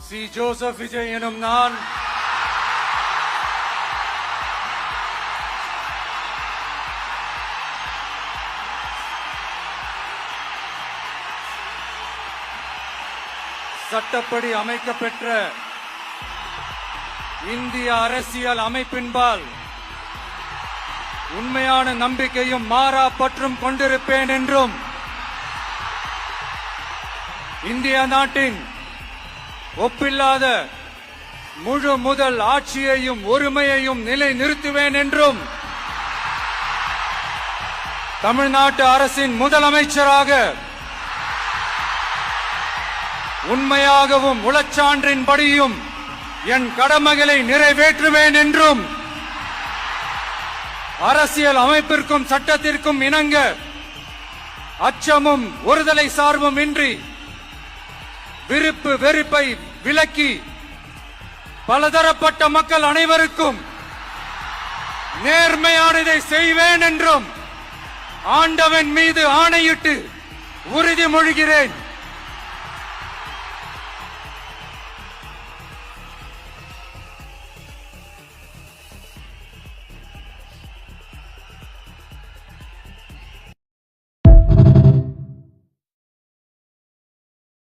C. Joseph Vijay எனும் நான் சட்டப்படி அமைக்கப்பெற்ற இந்திய அரசியல் அமைப்பின்பால் உண்மையான நம்பிக்கையும் மாறா பற்றும் கொண்டிருப்பேன் என்றும் இந்திய நாட்டின் ஒப்பில்லாத முழு முதல் ஆட்சியையும் ஒருமையையும் நிலை நிறுத்துவேன் என்றும் தமிழ்நாட்டு அரசின் முதலமைச்சராக உண்மையாகவும் உளச்சான்றின்படியும் என் கடமைகளை நிறைவேற்றுவேன் என்றும் அரசியல் அமைப்பிற்கும் சட்டத்திற்கும் இணங்க அச்சமும் ஒருதலை சார்பும் இன்றி விருப்பு வெறுப்பை விலக்கி பலதரப்பட்ட மக்கள் அனைவருக்கும் நேர்மையானதை செய்வேன் என்றும் ஆண்டவன் மீது ஆணையிட்டு உறுதிமொழிகிறேன்.